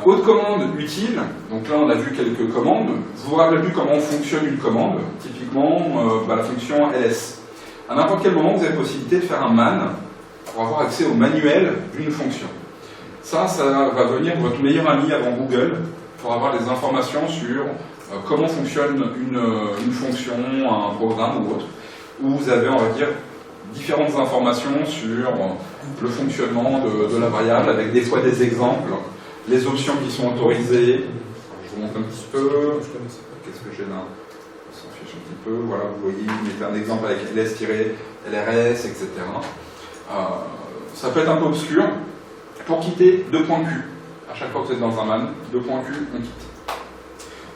Autre commande utile, donc là on a vu quelques commandes. Vous vous rappelez plus comment fonctionne une commande, typiquement la fonction ls. À n'importe quel moment, vous avez la possibilité de faire un man pour avoir accès au manuel d'une fonction. Ça va venir votre meilleur ami avant Google pour avoir des informations sur comment fonctionne une fonction, un programme ou autre, où vous avez, on va dire, différentes informations sur le fonctionnement de la variable, avec des fois des exemples, les options qui sont autorisées. Je vous montre un petit peu. Qu'est-ce que j'ai là? On s'en fiche un petit peu. Voilà, vous voyez, vous mettez un exemple avec ls-lrs, etc. Ça peut être un peu obscur. Pour quitter, 2 points Q. À chaque fois que vous êtes dans un man, 2 points Q, on quitte.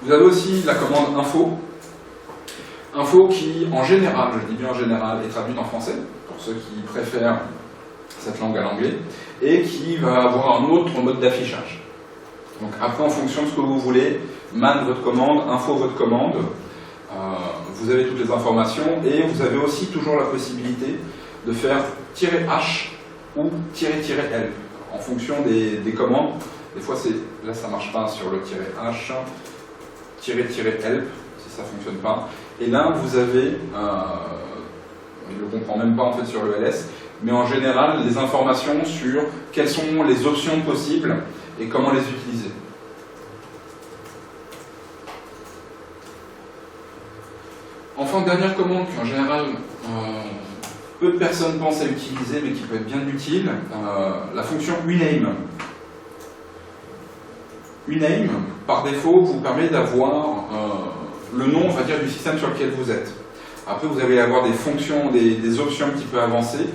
Vous avez aussi la commande info. Info qui, en général, je dis bien en général, est traduite en français, pour ceux qui préfèrent cette langue à l'anglais, et qui va avoir un autre mode d'affichage. Donc après, en fonction de ce que vous voulez, man votre commande, info votre commande, vous avez toutes les informations, et vous avez aussi toujours la possibilité de faire "-h" ou "-l", en fonction des commandes. Des fois, là ça ne marche pas sur le "-h", "-help", si ça ne fonctionne pas. Et là, vous avez, il ne le comprend même pas en fait sur le ls, mais en général, les informations sur quelles sont les options possibles et comment les utiliser. Enfin, dernière commande qu'en général, peu de personnes pensent à utiliser, mais qui peut être bien utile, la fonction uname. Uname, par défaut, vous permet d'avoir le nom, on va dire, du système sur lequel vous êtes. Après, vous allez avoir des fonctions, des options un petit peu avancées,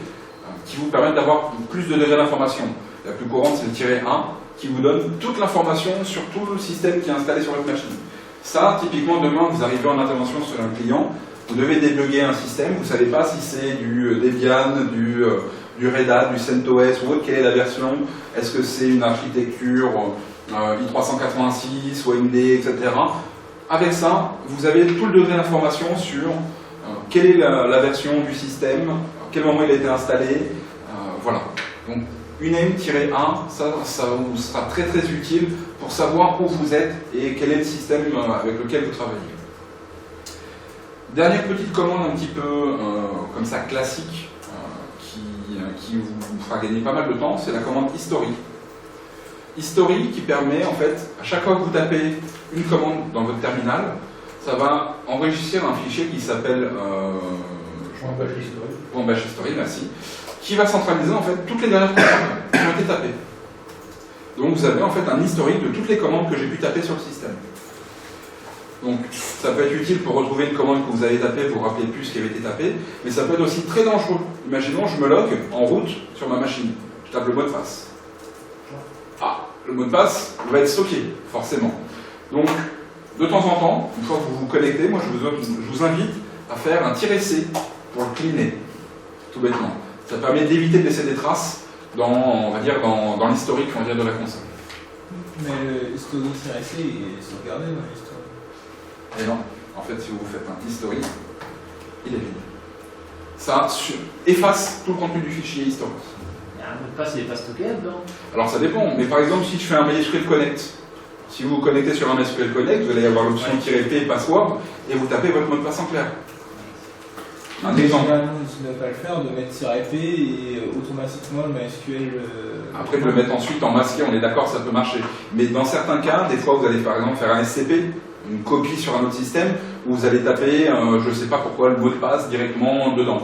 qui vous permettent d'avoir plus de degrés d'information. La plus courante, c'est le "-1", qui vous donne toute l'information sur tout le système qui est installé sur votre machine. Ça, typiquement, demain, vous arrivez en intervention sur un client, vous devez débugger un système, vous ne savez pas si c'est du Debian, du Red Hat, du CentOS ou autre, quelle est la version, est-ce que c'est une architecture i386 ou AMD, etc. Avec ça, vous avez tout le degré d'information sur quelle est la version du système, à quel moment il a été installé, voilà. Donc, uname-1, ça vous sera très très utile pour savoir où vous êtes et quel est le système avec lequel vous travaillez. Dernière petite commande un petit peu comme ça classique qui vous fera gagner pas mal de temps, c'est la commande history. History qui permet en fait, à chaque fois que vous tapez une commande dans votre terminal, ça va enregistrer un fichier qui s'appelle bash history, merci, qui va centraliser en fait toutes les dernières commandes qui ont été tapées. Donc vous avez en fait un historique de toutes les commandes que j'ai pu taper sur le système. Donc ça peut être utile pour retrouver une commande que vous avez tapée, vous vous rappelez plus ce qui avait été tapé, mais ça peut être aussi très dangereux. Imaginons, je me log en route sur ma machine, je tape le mot de passe. Ah, le mot de passe va être stocké, forcément. Donc, de temps en temps, une fois que vous vous connectez, moi je vous invite à faire un "-c" pour le cleaner, tout bêtement. Ça permet d'éviter de laisser des traces dans, on va dire, dans l'historique, on va dire, de la console. Mais le historique-c est sauvegardé dans l'historique. Et non, en fait, si vous faites un historique, il est vide. Ça efface tout le contenu du fichier historique. Un mot de passe, il n'est pas stocké dedans. Alors ça dépend, mais par exemple, si je fais un MySQL Connect, si vous vous connectez sur un MySQL Connect, vous allez avoir l'option "-p" password et vous tapez votre mot de passe en clair. Un exemple. Tu ne vas pas le faire, de mettre "-p" et automatiquement le MySQL. Après, de le mettre ensuite en masqué, on est d'accord, ça peut marcher. Mais dans certains cas, des fois, vous allez par exemple faire un SCP, une copie sur un autre système, où vous allez taper, je ne sais pas pourquoi, le mot de passe directement dedans.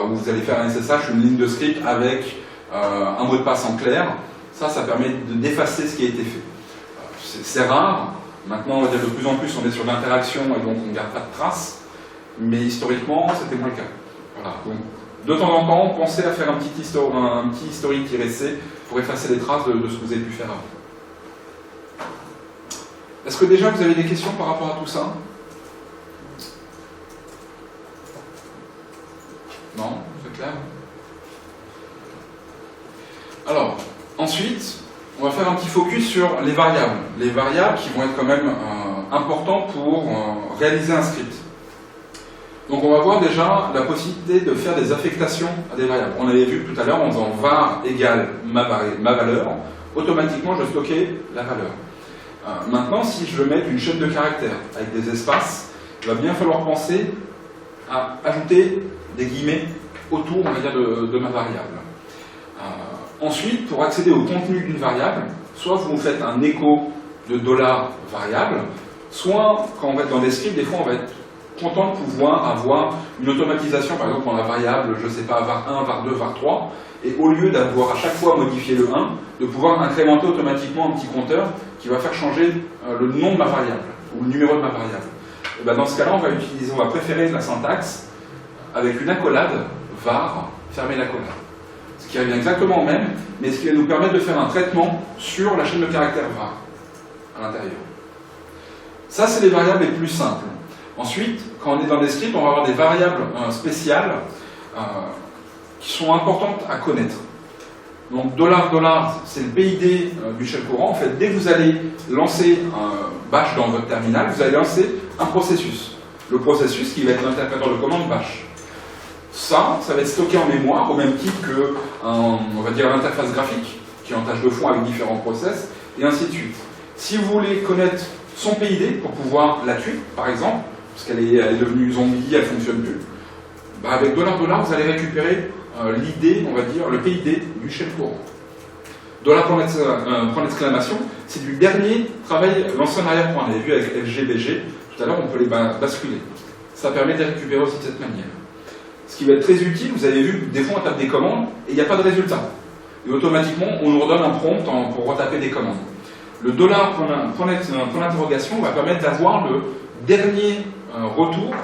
Où vous allez faire un SSH, une ligne de script avec un mot de passe en clair. Ça permet d'effacer ce qui a été fait. C'est rare. Maintenant, on va dire de plus en plus, on est sur l'interaction et donc on ne garde pas de traces. Mais historiquement, c'était moins le cas. Voilà. Donc, de temps en temps, pensez à faire un petit historique-c pour effacer les traces de ce que vous avez pu faire avant. Est-ce que déjà vous avez des questions par rapport à tout ça? Non? C'est clair? Alors, ensuite, on va faire un petit focus sur les variables. Les variables qui vont être quand même importantes pour réaliser un script. Donc on va voir déjà la possibilité de faire des affectations à des variables. On avait vu tout à l'heure en faisant var égale ma valeur, automatiquement je vais stocker la valeur. Maintenant, si je veux mettre une chaîne de caractères avec des espaces, il va bien falloir penser à ajouter des guillemets autour, on va dire, de ma variable. Ensuite, pour accéder au contenu d'une variable, soit vous faites un écho de $variable, soit quand on va être dans des scripts, des fois on va être content de pouvoir avoir une automatisation, par exemple dans la variable, je ne sais pas, var1, var2, var3, et au lieu d'avoir à chaque fois modifié le 1, de pouvoir incrémenter automatiquement un petit compteur qui va faire changer le nom de ma variable, ou le numéro de ma variable. Et ben dans ce cas-là, on va préférer la syntaxe avec une accolade var, fermer l'accolade. Ce qui revient exactement au même, mais ce qui va nous permettre de faire un traitement sur la chaîne de caractères var à l'intérieur. Ça, c'est les variables les plus simples. Ensuite, quand on est dans des scripts, on va avoir des variables spéciales qui sont importantes à connaître. Donc, $, c'est le PID du shell courant. En fait, dès que vous allez lancer un bash dans votre terminal, vous allez lancer un processus. Le processus qui va être l'interpréteur de commande bash. Ça va être stocké en mémoire, au même titre que, on va dire, l'interface graphique, qui est en tâche de fond avec différents process, et ainsi de suite. Si vous voulez connaître son PID pour pouvoir la tuer, par exemple, parce qu'elle est devenue zombie, elle ne fonctionne plus, bah avec $, vous allez récupérer l'ID, on va dire, le PID du shell courant. Point d'exclamation, c'est du dernier travail, l'ancien arrière-point. On avait vu avec LGBG, tout à l'heure, on peut les basculer. Ça permet de les récupérer aussi de cette manière. Ce qui va être très utile, vous avez vu, des fois on tape des commandes et il n'y a pas de résultat. Et automatiquement, on nous redonne un prompt pour retaper des commandes. Le $point d'interrogation va permettre d'avoir le dernier retour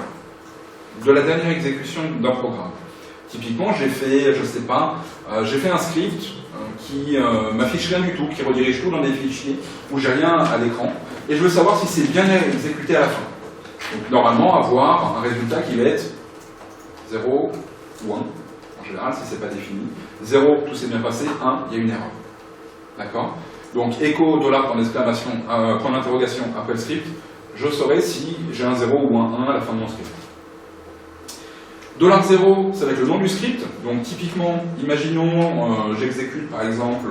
de la dernière exécution d'un programme. Typiquement, j'ai fait, je sais pas, j'ai fait un script qui m'affiche rien du tout, qui redirige tout dans des fichiers où j'ai rien à l'écran, et je veux savoir si c'est bien exécuté à la fin. Donc normalement, avoir un résultat qui va être 0 ou 1, en général, si c'est pas défini. 0, tout s'est bien passé, 1, il y a une erreur. D'accord? Donc, écho, point d'exclamation, point d'interrogation après le script, je saurai si j'ai un 0 ou un 1 à la fin de mon script. $0, ça va être le nom du script. Donc, typiquement, imaginons, j'exécute par exemple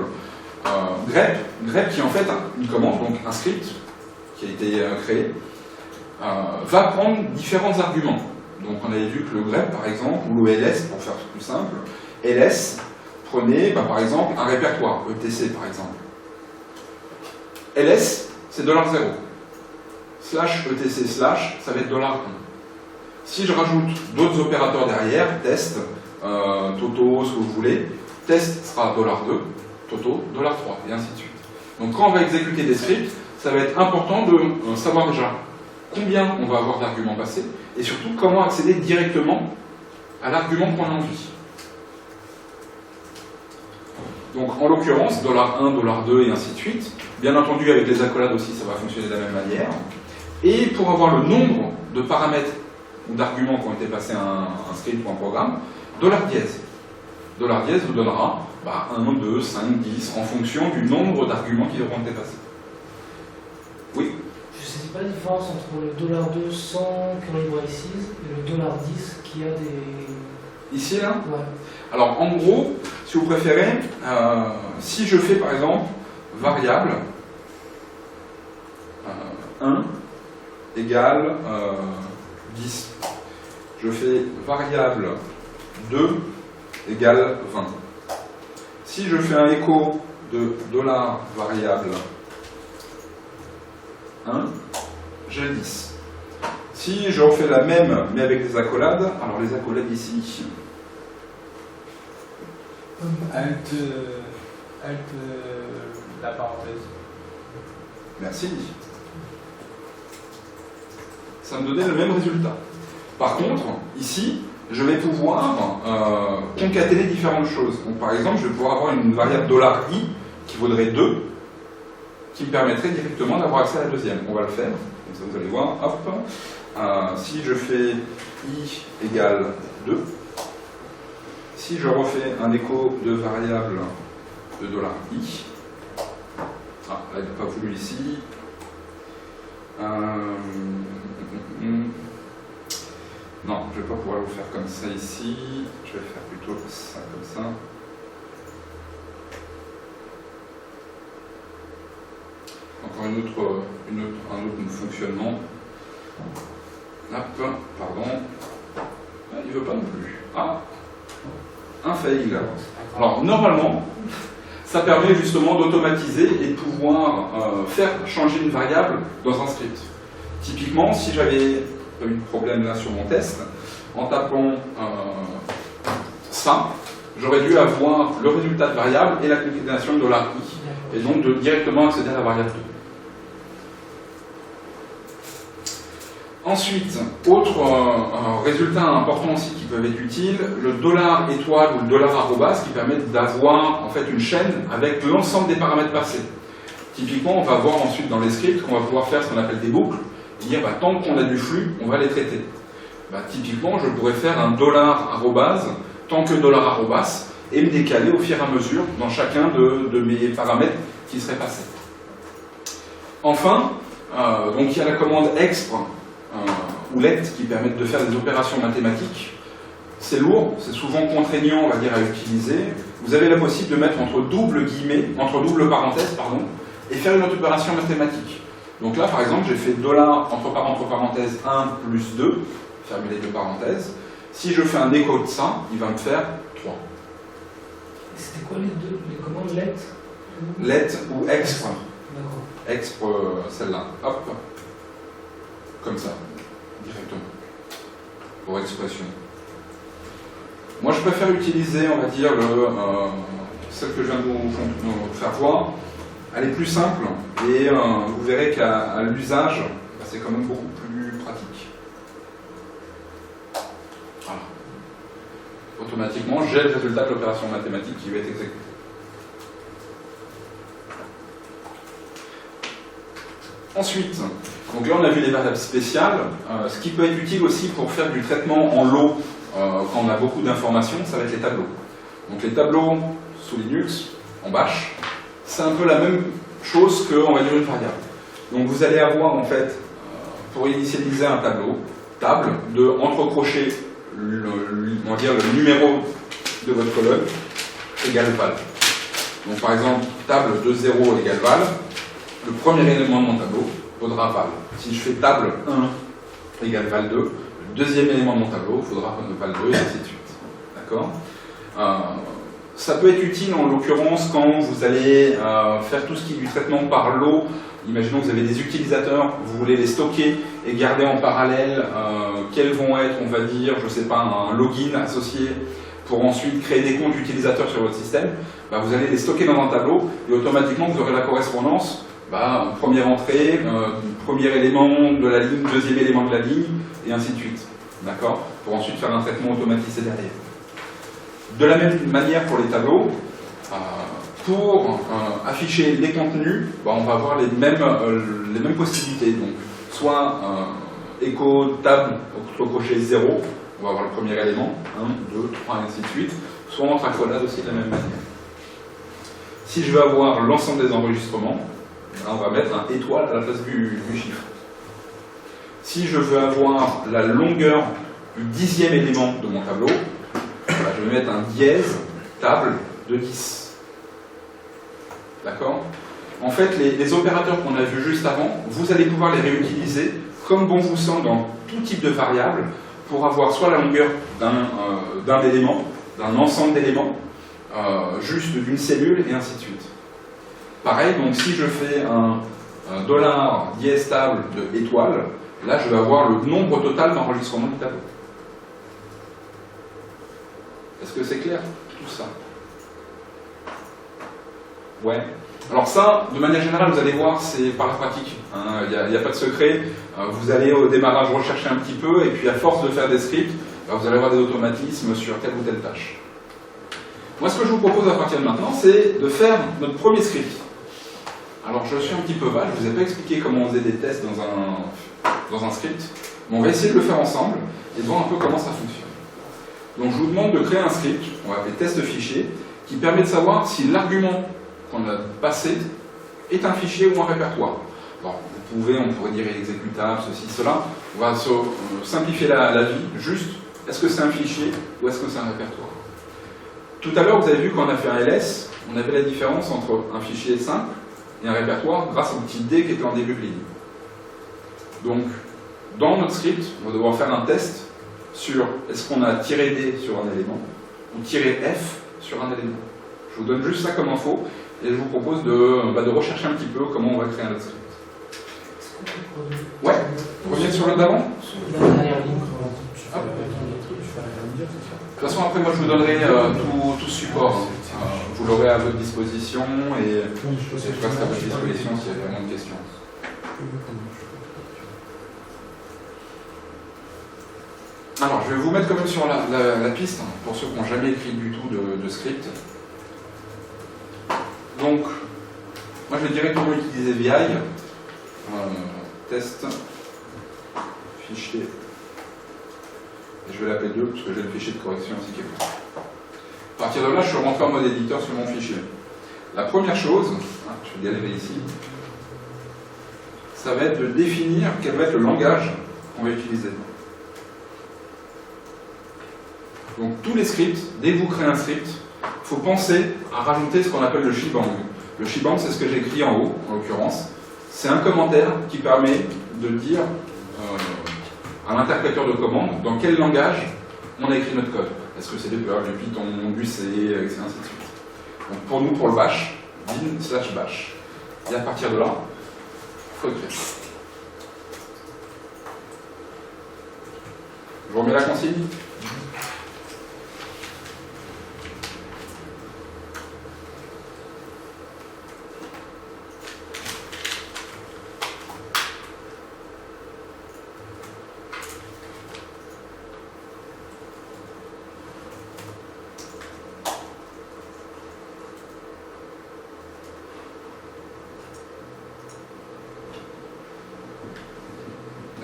grep. Grep qui est en fait une commande, donc un script qui a été créé, va prendre différents arguments. Donc, on avait vu que le grep, par exemple, ou le ls, pour faire plus simple, ls prenait, par exemple, un répertoire, etc, par exemple. ls, c'est $0. Slash etc slash, ça va être $1. Si je rajoute d'autres opérateurs derrière, test, toto, ce que vous voulez, test sera $2, toto, $3, et ainsi de suite. Donc quand on va exécuter des scripts, ça va être important de savoir déjà combien on va avoir d'arguments passés, et surtout comment accéder directement à l'argument qu'on a envie. Donc en l'occurrence, $1, $2 et ainsi de suite. Bien entendu, avec les accolades aussi, ça va fonctionner de la même manière. Et pour avoir le nombre de paramètres ou d'arguments qui ont été passés à un script ou un programme, $. $dièse vous donnera 1, 2, 5, 10, en fonction du nombre d'arguments qui auront été passés. Oui? Je ne sais pas la différence entre le $2 sans curly braces et le $10 qui a des... Ici, là? Ouais. Alors, en gros, si vous préférez, si je fais par exemple variable 1 égale 10, je fais variable 2 égale 20. Si je fais un écho de $variable 1, j'ai 10. Si je refais la même, mais avec des accolades, alors les accolades ici, Alt, la parenthèse. merci. Ça me donnait le même résultat. Par contre, ici, je vais pouvoir concaténer différentes choses. Donc, par exemple, je vais pouvoir avoir une variable $i qui vaudrait 2, qui me permettrait directement d'avoir accès à la deuxième. On va le faire. Comme ça, vous allez voir. Hop. Si je fais i égale 2, si je refais un écho de variable de $i, là, il n'a pas voulu ici. Non, je ne vais pas pouvoir le faire comme ça ici. Je vais le faire plutôt ça, comme ça. encore un autre fonctionnement. Hop, pardon. Ah, il ne veut pas non plus. Ah, un fail. Alors, normalement, ça permet justement d'automatiser et de pouvoir faire changer une variable dans un script. Typiquement, si j'avais pas eu de problème là sur mon test, en tapant ça, j'aurais dû avoir le résultat de variable et la concaténation de $i, et donc de directement accéder à la variable 2. Ensuite, autre résultat important aussi qui peuvent être utiles, le $étoile ou le $arrobas qui permettent d'avoir en fait une chaîne avec l'ensemble des paramètres passés. Typiquement, on va voir ensuite dans les scripts qu'on va pouvoir faire ce qu'on appelle des boucles et dire bah, tant qu'on a du flux, on va les traiter. Bah, typiquement, je pourrais faire un $arrobas tant que $arrobas et me décaler au fur et à mesure dans chacun de mes paramètres qui seraient passés. Enfin, donc il y a la commande expr ou let qui permettent de faire des opérations mathématiques. C'est lourd, c'est souvent contraignant, on va dire, à utiliser. Vous avez la possibilité de mettre entre double parenthèses, et faire une autre opération mathématique. Donc là, par exemple, j'ai fait entre parenthèses 1 plus 2, fermer les deux parenthèses. Si je fais un écho de ça, il va me faire 3. C'était quoi les commandes let? Let ou expr. D'accord. Expr, celle-là. Hop. Comme ça, directement, pour expression. Moi, je préfère utiliser, on va dire, celle que je viens de vous faire voir. Elle est plus simple et vous verrez qu'à l'usage, c'est quand même beaucoup plus pratique. Voilà. Automatiquement, j'ai le résultat de l'opération mathématique qui va être exécutée. Ensuite, donc là on a vu les variables spéciales, ce qui peut être utile aussi pour faire du traitement en lot quand on a beaucoup d'informations, ça va être les tableaux. Donc les tableaux sous Linux, en bash, c'est un peu la même chose que, on va dire, une variable. Donc vous allez avoir en fait, pour initialiser un tableau, table de entre crochets, on va dire le numéro de votre colonne, égale val. Donc par exemple, table de 0 égale val. Le premier élément de mon tableau vaudra val. Si je fais table 1 égale val 2, le deuxième élément de mon tableau faudra val 2 et ainsi de suite. D'accord ? Ça peut être utile en l'occurrence quand vous allez faire tout ce qui est du traitement par lot. Imaginons que vous avez des utilisateurs, vous voulez les stocker et garder en parallèle quels vont être, on va dire, je sais pas, un login associé pour ensuite créer des comptes utilisateurs sur votre système. Bah, vous allez les stocker dans un tableau et automatiquement vous aurez la correspondance. Bah, première entrée, premier élément de la ligne, deuxième élément de la ligne, et ainsi de suite. D'accord ? Pour ensuite faire un traitement automatisé derrière. De la même manière pour les tableaux, pour afficher les contenus, bah, on va avoir les mêmes possibilités. Donc, soit écho table au crochet 0, on va avoir le premier élément, 1, 2, 3, et ainsi de suite, soit entre accolades aussi de la même manière. Si je veux avoir l'ensemble des enregistrements, on va mettre un étoile à la place du chiffre. Si je veux avoir la longueur du 10e élément de mon tableau, je vais mettre un dièse table de 10. D'accord ? En fait, les opérateurs qu'on a vus juste avant, vous allez pouvoir les réutiliser comme bon vous semble dans tout type de variable pour avoir soit la longueur d'un élément, d'un ensemble d'éléments, juste d'une cellule et ainsi de suite. Pareil, donc si je fais un $ dièse table de étoile, là je vais avoir le nombre total d'enregistrements du tableau. Est-ce que c'est clair tout ça? Ouais. Alors ça, de manière générale, vous allez voir, c'est par la pratique. Il n'y a pas de secret. Vous allez au démarrage rechercher un petit peu, et puis à force de faire des scripts, vous allez avoir des automatismes sur telle ou telle tâche. Moi, ce que je vous propose à partir de maintenant, c'est de faire notre premier script. Alors, je suis un petit peu vague, je ne vous ai pas expliqué comment on faisait des tests dans un script, mais on va essayer de le faire ensemble et de voir un peu comment ça fonctionne. Donc, je vous demande de créer un script, on va appeler test fichier, qui permet de savoir si l'argument qu'on a passé est un fichier ou un répertoire. Bon, on pourrait dire exécutable, ceci, cela. On va simplifier la vie, juste, est-ce que c'est un fichier ou est-ce que c'est un répertoire? Tout à l'heure, vous avez vu quand on a fait un ls, on avait la différence entre un fichier simple et un répertoire grâce au petit D qui était en début de ligne. Donc, dans notre script, on va devoir faire un test sur est-ce qu'on a -D sur un élément ou -F sur un élément. Je vous donne juste ça comme info et je vous propose de rechercher un petit peu comment on va créer notre script. Ouais, revenez sur le d'avant. La dernière ligne. De toute façon, après, moi, je vous donnerai tout support. Vous l'aurez à votre disposition et je resterai à votre disposition s'il y a vraiment de questions. Alors, je vais vous mettre quand même sur la piste, hein, pour ceux qui n'ont jamais écrit du tout de script. Donc, moi, je vais directement utiliser VI, test, fichier, et je vais l'appeler 2, parce que j'ai le fichier de correction aussi qui est là. À partir de là, je suis rentré en mode éditeur sur mon fichier. La première chose, je vais galérer ici, ça va être de définir quel va être le langage qu'on va utiliser. Donc tous les scripts, dès que vous créez un script, il faut penser à rajouter ce qu'on appelle le shebang. Le shebang, c'est ce que j'ai écrit en haut, en l'occurrence. C'est un commentaire qui permet de dire à l'interpréteur de commande dans quel langage on a écrit notre code. Est-ce que c'est du Perl, du Python, du C, et ainsi de suite. Donc pour nous, pour le bash, bin/bash. Et à partir de là, il faut écrire. Je vous remets la consigne.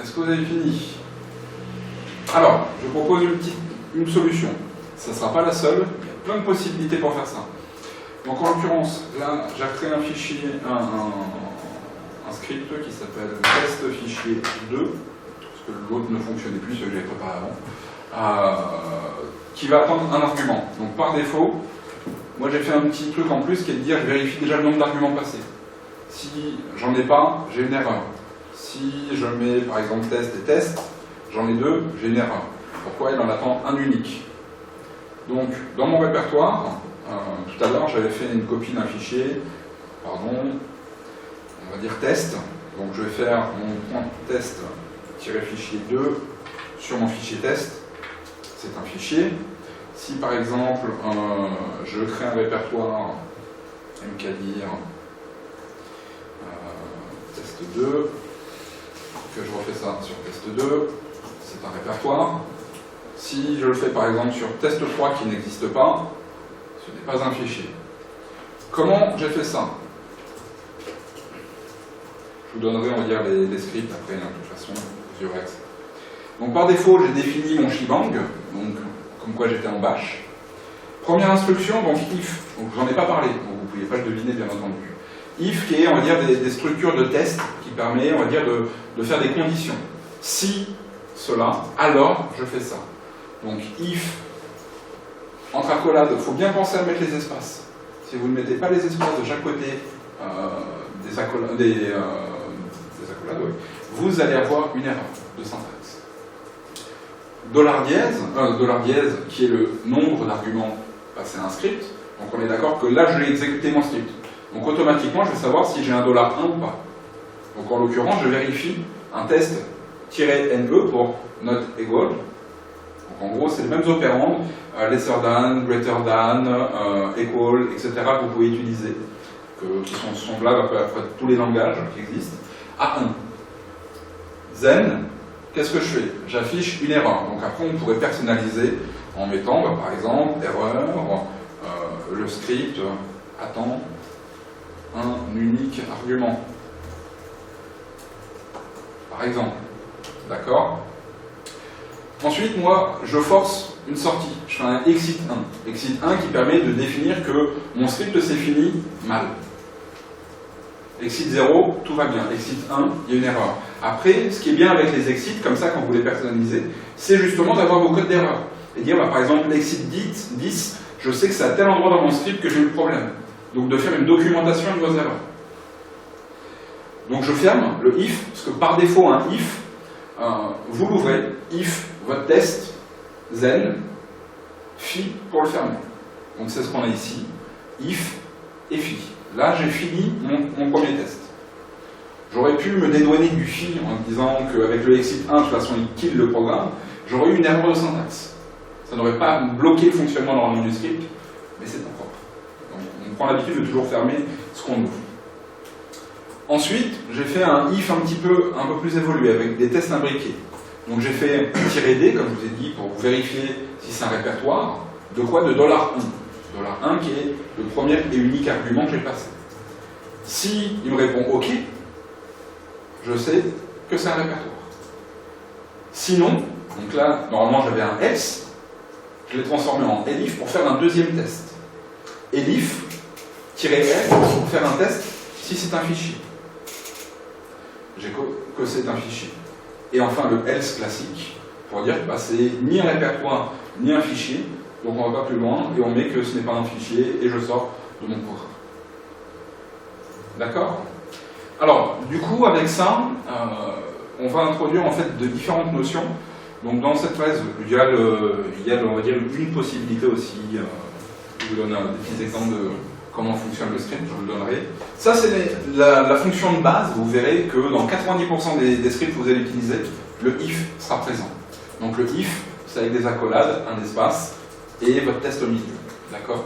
Est-ce que vous avez fini? Alors, je propose une solution. Ça ne sera pas la seule, il y a plein de possibilités pour faire ça. Donc en l'occurrence, là, j'ai créé un fichier, un script qui s'appelle test fichier 2, parce que l'autre ne fonctionnait plus, ce que j'avais préparé avant, qui va attendre un argument. Donc par défaut, moi j'ai fait un petit truc en plus qui est de dire je vérifie déjà le nombre d'arguments passés. Si j'en ai pas, j'ai une erreur. Si je mets par exemple test et test, j'en ai deux, j'ai une erreur. Pourquoi il en attend un unique? Donc dans mon répertoire, tout à l'heure j'avais fait une copie d'un fichier, on va dire test. Donc je vais faire mon point test-fichier 2 sur mon fichier test. C'est un fichier. Si par exemple je crée un répertoire mkdir test 2, que je refais ça sur test 2, c'est un répertoire. Si je le fais par exemple sur test 3 qui n'existe pas, ce n'est pas un fichier. Comment j'ai fait ça? Je vous donnerai, on va dire, les scripts après, de toute façon, vous y aurez accès. Donc par défaut, j'ai défini mon shebang, donc comme quoi j'étais en bash. Première instruction, donc if, donc j'en ai pas parlé, donc vous ne pouviez pas le deviner bien entendu. If qui est, on va dire, des structures de test qui permet, on va dire, de faire des conditions. Si cela, alors je fais ça. Donc if, entre accolades, il faut bien penser à mettre les espaces. Si vous ne mettez pas les espaces de chaque côté des accolades, oui, vous allez avoir une erreur de syntaxe. $dièse, qui est le nombre d'arguments passés à un script. Donc on est d'accord que là, je vais exécuter mon script. Donc automatiquement, je vais savoir si j'ai un $1 ou pas. Donc en l'occurrence, je vérifie un test-NE pour not equal. Donc en gros, c'est les mêmes opérandes, lesser than, greater than, equal, etc. que vous pouvez utiliser, qui sont semblables à peu près tous les langages qui existent, à 1. Then, qu'est-ce que je fais? J'affiche une erreur. Donc après, on pourrait personnaliser en mettant, par exemple, erreur, le script attend un unique argument. Par exemple. D'accord? Ensuite, moi, je force une sortie. Je fais un exit 1. Exit 1 qui permet de définir que mon script s'est fini mal. Exit 0, tout va bien. Exit 1, il y a une erreur. Après, ce qui est bien avec les exits, comme ça, quand vous les personnalisez, c'est justement d'avoir vos codes d'erreur. Et dire, par exemple, l'exit 10, je sais que c'est à tel endroit dans mon script que j'ai eu le problème. Donc de faire une documentation de vos erreurs. Donc je ferme le if, parce que par défaut, un if, vous l'ouvrez, if, votre test, zen, fi pour le fermer. Donc c'est ce qu'on a ici, if et fi. Là, j'ai fini mon premier test. J'aurais pu me dédouaner du fi en disant qu'avec le exit 1, de toute façon, il kill le programme. J'aurais eu une erreur de syntaxe. Ça n'aurait pas bloqué le fonctionnement normalement du script, mais c'est impropre. Donc, on prend l'habitude de toujours fermer ce qu'on ouvre. Ensuite, j'ai fait un if un peu plus évolué, avec des tests imbriqués. Donc j'ai fait -d, comme je vous ai dit, pour vérifier si c'est un répertoire. De quoi? De $1. $1 qui est le premier et unique argument que j'ai passé. Si il me répond OK, je sais que c'est un répertoire. Sinon, donc là, normalement j'avais un else, je l'ai transformé en elif pour faire un deuxième test. Elif-l pour faire un test si c'est un fichier. J'ai que c'est un fichier. Et enfin le else classique, pour dire que c'est ni un répertoire ni un fichier, donc on va pas plus loin et on met que ce n'est pas un fichier et je sors de mon programme. D'accord? Alors, du coup, avec ça, on va introduire en fait de différentes notions. Donc dans cette phase, il y a on va dire, une possibilité aussi. Je vous donne des petits exemples de comment fonctionne le script, je vous le donnerai. Ça, c'est la fonction de base. Vous verrez que dans 90% des scripts que vous allez utiliser, le if sera présent. Donc le if, c'est avec des accolades, un espace, et votre test au milieu. D'accord?